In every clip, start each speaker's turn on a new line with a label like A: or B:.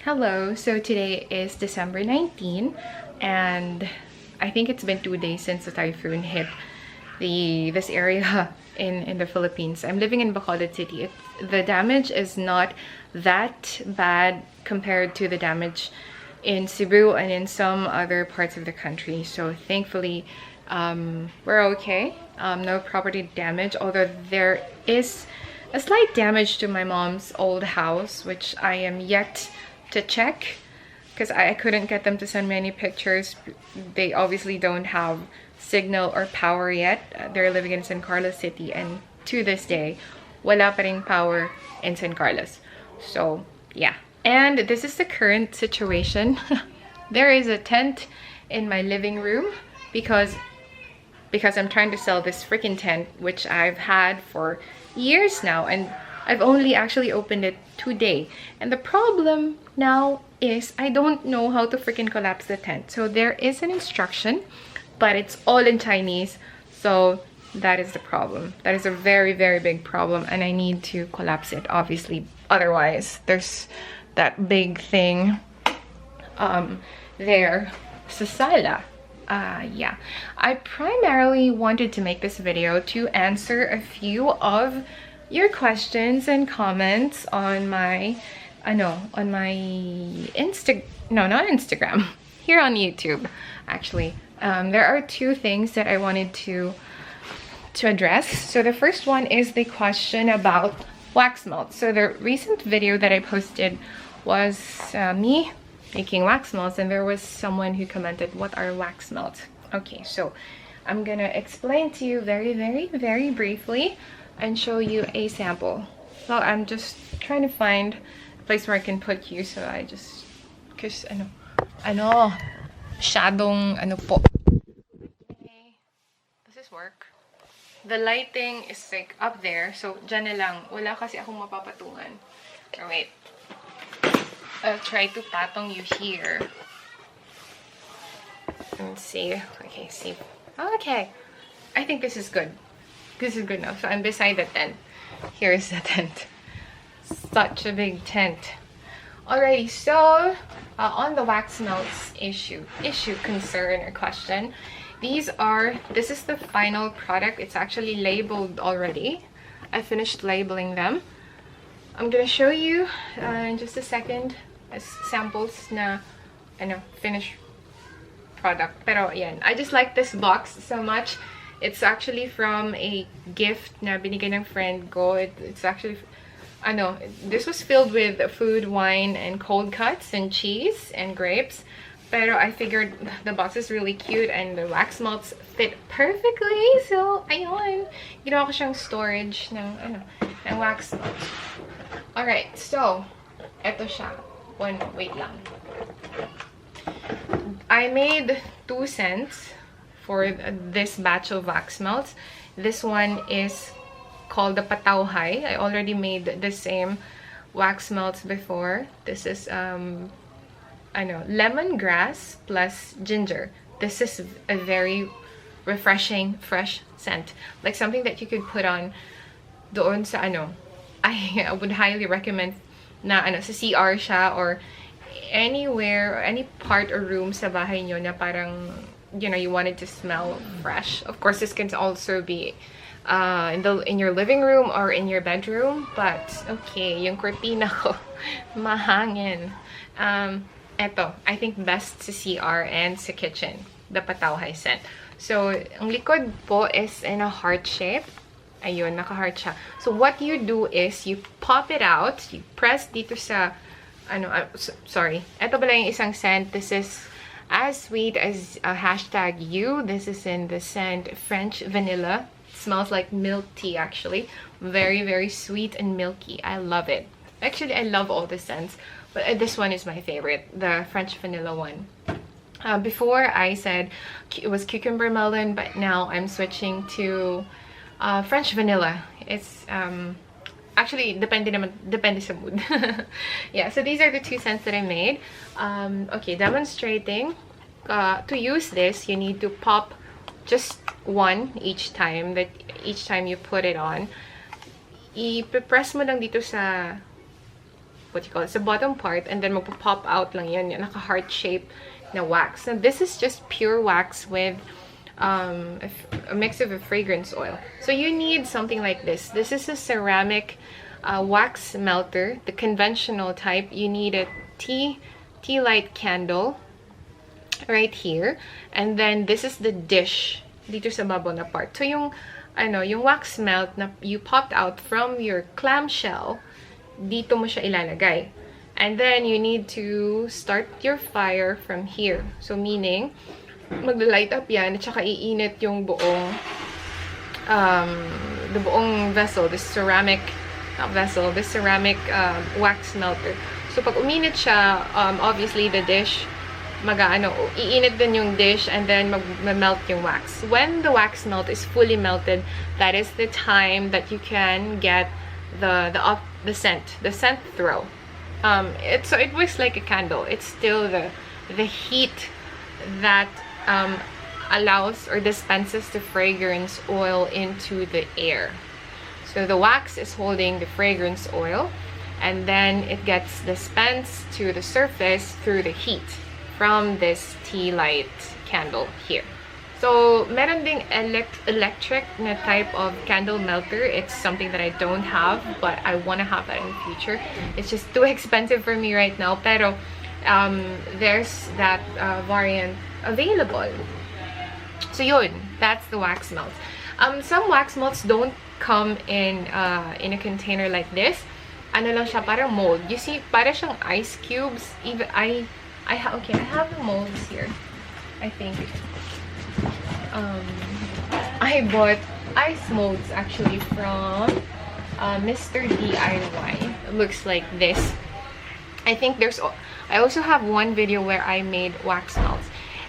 A: Hello, so today is December 19 and I think it's been 2 days since the typhoon hit this area in the Philippines. I'm living in Bacolod City. The damage is not that bad compared to the damage in Cebu and in some other parts of the country. So thankfully, we're okay. No property damage, although there is a slight damage to my mom's old house, which I am yet to check because I couldn't get them to send me any pictures. They obviously don't have signal or power yet. They're living in San Carlos City, and to this day, wala pa ring power in San Carlos. So yeah, and this is the current situation. There is a tent in my living room because I'm trying to sell this freaking tent, which I've had for years now, and I've only actually opened it today. And the problem now is I don't know how to freaking collapse the tent. So there is an instruction, but it's all in Chinese. So that is the problem. That is a very, very big problem, and I need to collapse it, obviously. Otherwise, there's that big thing there sa sala. Yeah, I primarily wanted to make this video to answer a few of your questions and comments on my not Instagram, here on YouTube. Actually, there are two things that I wanted to address. So the first one is the question about wax melts. So the recent video that I posted was me making wax melts, and there was someone who commented, what are wax melts? Okay, so I'm gonna explain to you very, very, very briefly and show you a sample. Well, I'm just trying to find a place where I can put you, so I just, because masyadong po. Okay, does this work? The lighting is like up there, so dyan na lang. Wala kasi akong mapapatungan. Or wait, I'll try to patong you here. Let's see. Okay, see. Okay, I think this is good. This is good enough. So I'm beside the tent. Here's the tent. Such a big tent. Alrighty, so on the wax melts concern or question, this is the final product. It's actually labeled already. I finished labeling them. I'm gonna show you in just a second as samples na finished product. Pero yan, I just like this box so much. It's actually from a gift na binigay ng friend ko. It's actually, this was filled with food, wine, and cold cuts, and cheese, and grapes. Pero I figured the box is really cute, and the wax melts fit perfectly. So, ayun. Ginawa ko siyang storage ng wax melts. Alright, so, eto siya. Wait lang. I made 2 cents for this batch of wax melts. This one is called the patauhay. I already made the same wax melts before. This is lemongrass plus ginger. This is a very refreshing, fresh scent, like something that you could put on doon sa I would highly recommend na sa CR siya, or anywhere, or any part or room sa bahay nyo na parang you want it to smell fresh. Of course, this can also be in your living room or in your bedroom, but okay, yung cortina ko mahangin. Eto, I think best sa CR and sa kitchen, the patauhay scent. So, ang likod po is in a heart shape. Ayun, naka-heart siya. So, what you do is, you pop it out, you press dito sa, sorry. Ito pala yung isang scent. This is as sweet as #you. This is in the scent French vanilla. It smells like milk tea, actually. Very, very sweet and milky. I love it. Actually, I love all the scents, but this one is my favorite, the French vanilla one. Before, I said it was cucumber melon, but now I'm switching to French vanilla. It's actually depende sa mood. Yeah, so these are the 2 scents that I made. Okay, demonstrating. To use this, you need to pop just one each time you put it on. I-press mo lang dito sa what you call it, sa bottom part, and then magpo-pop out lang yun, yung naka-heart shape na wax. And this is just pure wax with a mix of a fragrance oil. So you need something like this. This is a ceramic wax melter, the conventional type. You need a tea light candle right here, and then this is the dish dito sa babaw na part. So yung wax melt na you popped out from your clamshell, dito mo siya ilalagay. And then you need to start your fire from here. So meaning mag-light up yan at saka iinit yung buong the buong vessel, this ceramic wax melter. So pag uminit siya, obviously the dish iinit din yung dish, and then mag-melt yung wax. When the wax melt is fully melted, that is the time that you can get the scent throw. So it works like a candle. It's still the heat that allows or dispenses the fragrance oil into the air. So the wax is holding the fragrance oil, and then it gets dispensed to the surface through the heat from this tea light candle here. So meron ding electric na type of candle melter. It's something that I don't have, but I want to have that in the future. It's just too expensive for me right now, pero there's that variant available. So yun, that's the wax melt. Some wax melts don't come in a container like this. Ano lang siya, parang mold. You see, para siyang ice cubes. Even I have the molds here. I think I bought ice molds actually from Mr. DIY. It looks like this. I think I also have one video where I made wax melts,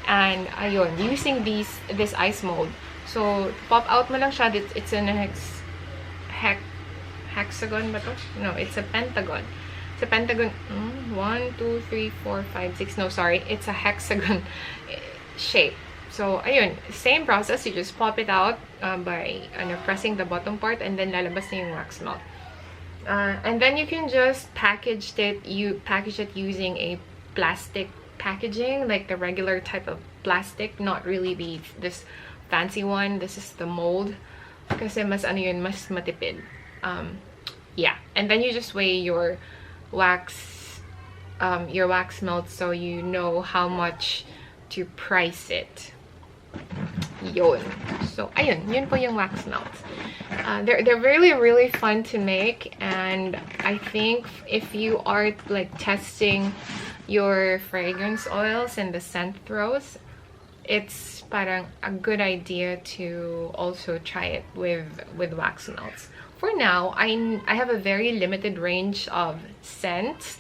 A: and ayun, using this ice mold. So pop out mo lang siya. It's in a hexagon ba to? No, it's a pentagon. It's a pentagon. 1, 2, 3, 4, 5, 6. No, sorry. It's a hexagon shape. So, ayun. Same process. You just pop it out by pressing the bottom part, and then lalabas na yung wax melt. And then you can just package it. You package it using a plastic packaging, like the regular type of plastic. Not really this fancy one. This is the mold. Kasi mas mas matipid. Yeah. And then you just weigh your wax melt, so you know how much to price it. Yun. So ayun, yun po yung wax melts. They're really fun to make, and I think if you are like testing your fragrance oils and the scent throws, it's parang a good idea to also try it with wax melts. For now, I have a very limited range of scents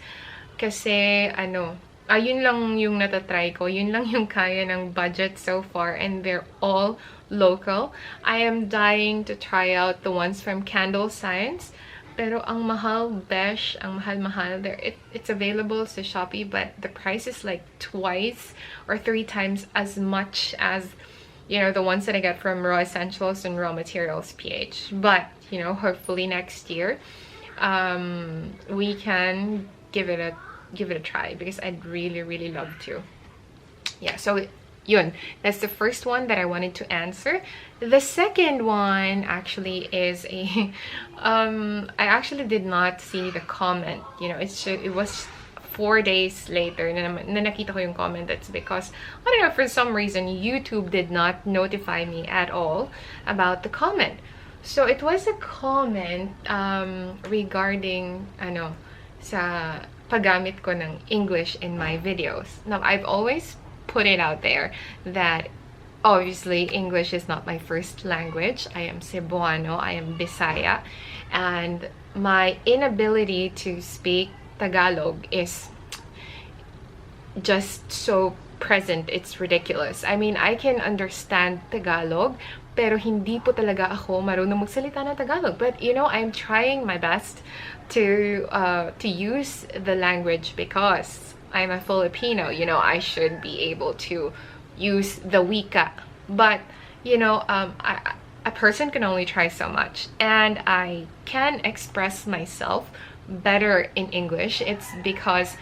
A: kasi yun lang yung natatry ko, yun lang yung kaya ng budget so far, and they're all local. I am dying to try out the ones from Candle Science, pero ang mahal, besh, ang mahal. It's available sa Shopee, but the price is like twice or 3 times as much as the ones that I get from Raw Essentials and Raw Materials PH. But hopefully next year we can give it a try, because I'd really love to. Yeah, so yun, that's the first one that I wanted to answer. The second one actually is I actually did not see the comment. It was 4 days later na nakita ko yung comment. That's because, I don't know, for some reason YouTube did not notify me at all about the comment. So it was a comment regarding sa paggamit ko ng English in my videos. Now, I've always put it out there that obviously English is not my first language. I am Cebuano, I am Bisaya, and my inability to speak Tagalog is just so present, it's ridiculous. I mean, I can understand Tagalog, pero hindi po talaga ako marunong magsalita ng Tagalog. But I'm trying my best to use the language because I'm a Filipino. I should be able to use the wika. But a person can only try so much, and I can express myself better in English, it's because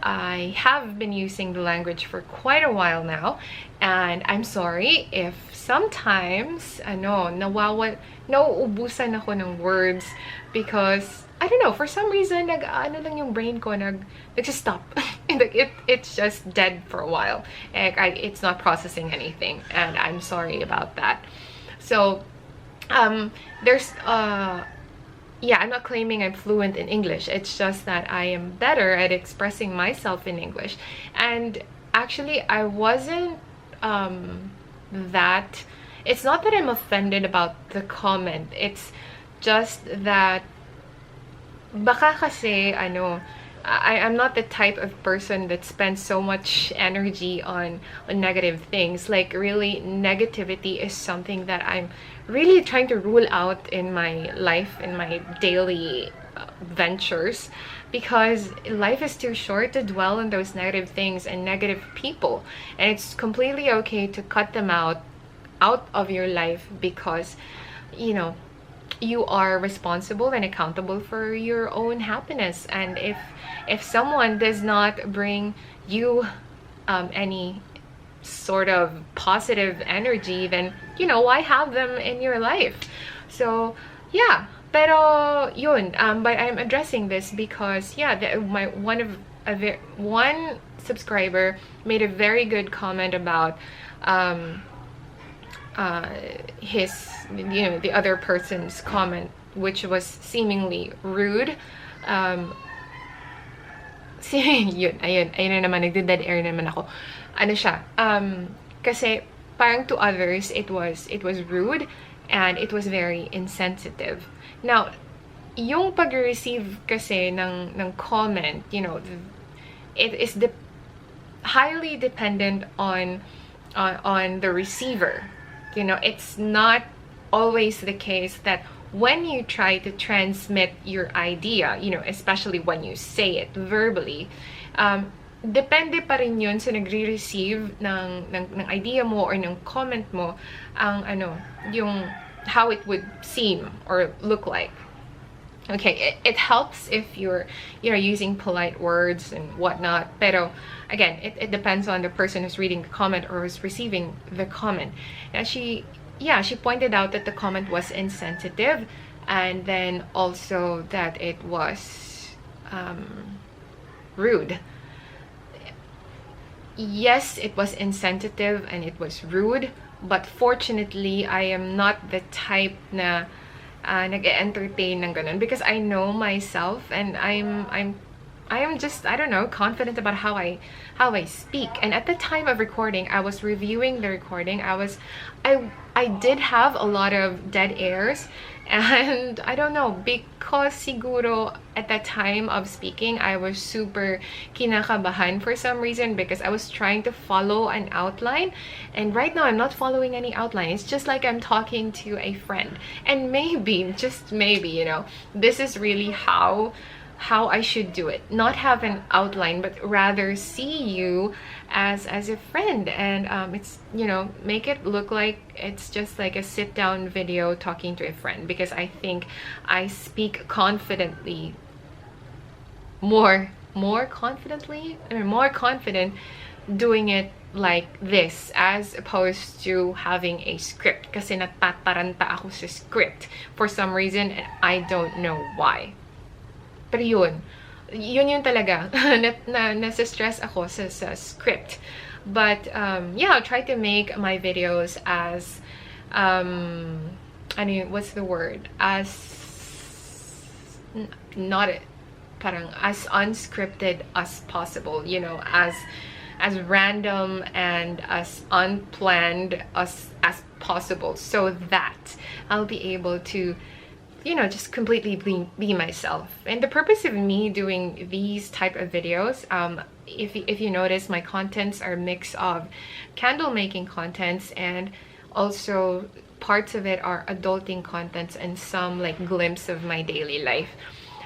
A: I have been using the language for quite a while now, and I'm sorry if sometimes nauubusan ako ng words because I don't know, for some reason ano lang yung brain ko nag-stop. It's just dead for a while. It's not processing anything, and I'm sorry about that. So there's yeah, I'm not claiming I'm fluent in English. It's just that I am better at expressing myself in English. And actually, I wasn't that... It's not that I'm offended about the comment. It's just that baka kasi, I'm not the type of person that spends so much energy on negative things. Like, really, negativity is something that I'm really trying to rule out in my life, in my daily ventures, because life is too short to dwell on those negative things and negative people. And it's completely okay to cut them out of your life because, you are responsible and accountable for your own happiness. And if someone does not bring you any sort of positive energy, then why have them in your life? So yeah, pero yun, but I'm addressing this because one subscriber made a very good comment about the other person's comment, which was seemingly rude. Ayun na naman, nagde-dead air naman ako. Ano siya, kasi parang to others, it was rude and it was very insensitive. Now, yung pag-receive kasi ng comment, it is highly dependent on the receiver. It's not always the case that when you try to transmit your idea, especially when you say it verbally, depende pa rin yun sa nagre-receive ng idea mo or ng comment mo, yung how it would seem or look like. Okay, it helps if you're using polite words and whatnot, pero again, it depends on the person who's reading the comment or who's receiving the comment. And she pointed out that the comment was insensitive, and then also that it was rude. Yes, it was insensitive and it was rude, but fortunately, I am not the type na nag-entertain ng ganun, because I know myself and I am just, I don't know, confident about how I speak. And at the time of recording, I was reviewing the recording. I did have a lot of dead airs, and I don't know, because siguro at that time of speaking, I was super kinakabahan for some reason, because I was trying to follow an outline, and right now I'm not following any outline. It's just like I'm talking to a friend, and maybe, just maybe, this is really how I should do it. Not have an outline, but rather see you as a friend, and it's, make it look like it's just like a sit-down video talking to a friend, because I think I speak confidently, more confident doing it like this as opposed to having a script, kasi natataranta ako sa script for some reason, and I don't know why. Pero yun talaga, nasa-stress ako sa script. But yeah, I'll try to make my videos as what's the word, as not parang as unscripted as possible, as random and as unplanned as possible, so that I'll be able to just completely be myself. And the purpose of me doing these type of videos, if you notice, my contents are a mix of candle making contents, and also parts of it are adulting contents, and some like glimpse of my daily life.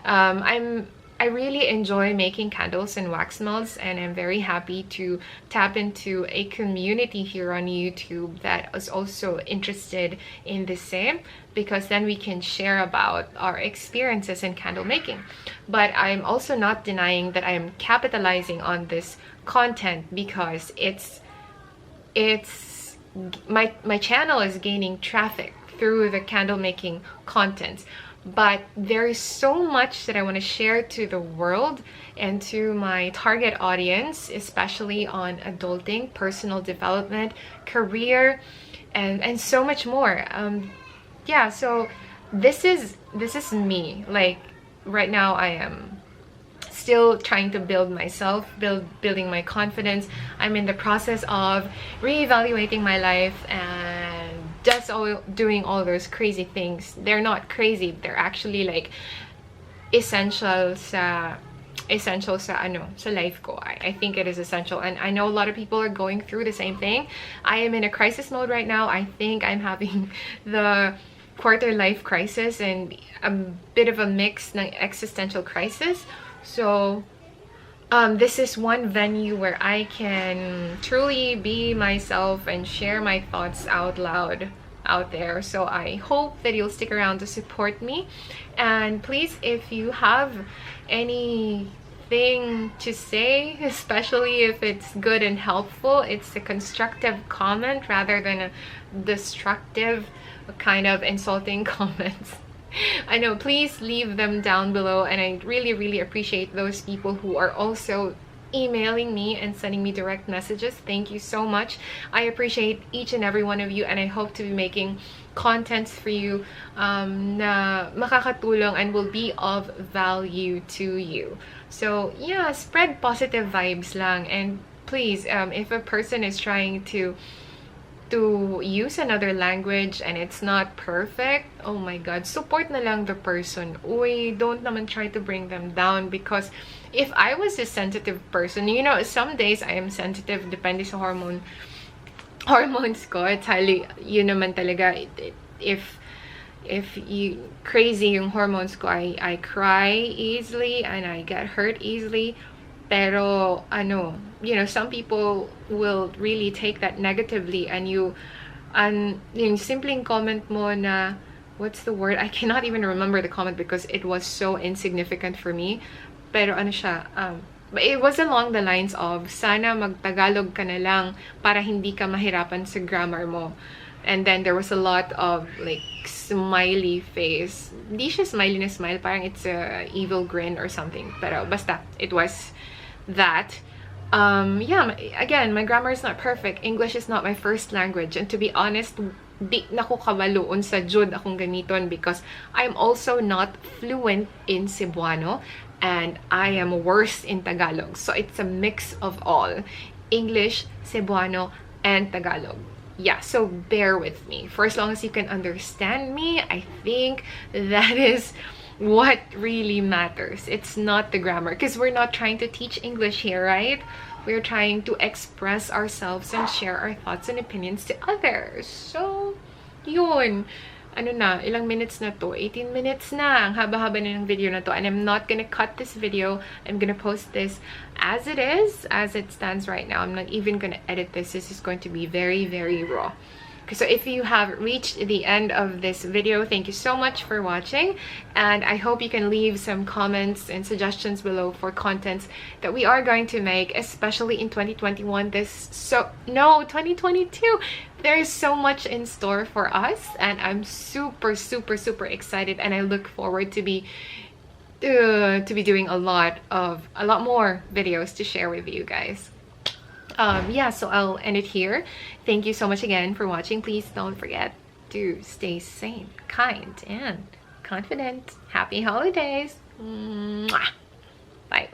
A: I'm I really enjoy making candles and wax melts, and I'm very happy to tap into a community here on YouTube that is also interested in the same, because then we can share about our experiences in candle making. But I'm also not denying that I am capitalizing on this content because my channel is gaining traffic through the candle making content. But there is so much that I want to share to the world and to my target audience, especially on adulting, personal development, career, and so much more. Yeah, so this is me. Like right now I am still trying to build myself, building my confidence. I'm in the process of reevaluating my life and just doing all those crazy things. They're not crazy, they're actually like essential sa life ko. I think it is essential, and I know a lot of people are going through the same thing. I am in a crisis mode right now. I think I'm having the quarter life crisis and a bit of a mix ng existential crisis. So this is one venue where I can truly be myself and share my thoughts out loud out there. So I hope that you'll stick around to support me. And please, if you have anything to say, especially if it's good and helpful, it's a constructive comment rather than a destructive kind of insulting comments. I know, please leave them down below, and I really appreciate those people who are also emailing me and sending me direct messages. Thank you so much. I appreciate each and every one of you, and I hope to be making contents for you na makakatulong and will be of value to you. So yeah, spread positive vibes lang, and please, if a person is trying to use another language and it's not perfect, oh my god, support na lang the person. Uy, don't naman try to bring them down, because if I was a sensitive person, you know, some days I am sensitive depende sa hormones ko. It's highly, yun naman talaga, if you crazy yung hormones ko, I cry easily and I get hurt easily. Pero you know, some people will really take that negatively, and yung simpleng comment mo na, what's the word? I cannot even remember the comment because it was so insignificant for me. Pero it was along the lines of, sana magtagalog ka na lang para hindi ka mahirapan sa grammar mo. And then there was a lot of like smiley face. Di siya smiley na smile, parang it's a evil grin or something. Pero basta, it was that. Yeah, again, my grammar is not perfect. English is not my first language, and to be honest, di na ko kabalo unsa jud akong gamiton, because I'm also not fluent in Cebuano and I am worse in Tagalog. So it's a mix of all English, Cebuano, and Tagalog. Yeah, so bear with me for as long as you can understand me. I think that is what really matters. It's not the grammar, because we're not trying to teach English here, right? We're trying to express ourselves and share our thoughts and opinions to others. So yun, ilang minutes na to? 18 minutes na. Ang haba-haba na ng video na to, and I'm not gonna cut this video. I'm gonna post this as it is, as it stands right now. I'm not even gonna edit this. This is going to be very raw. So if you have reached the end of this video, thank you so much for watching, and I hope you can leave some comments and suggestions below for contents that we are going to make, especially in 2021. 2022. There is so much in store for us, and I'm super excited, and I look forward to be doing a lot more videos to share with you guys. Yeah, so I'll end it here. Thank you so much again for watching. Please don't forget to stay sane, kind, and confident. Happy holidays. Mwah. Bye.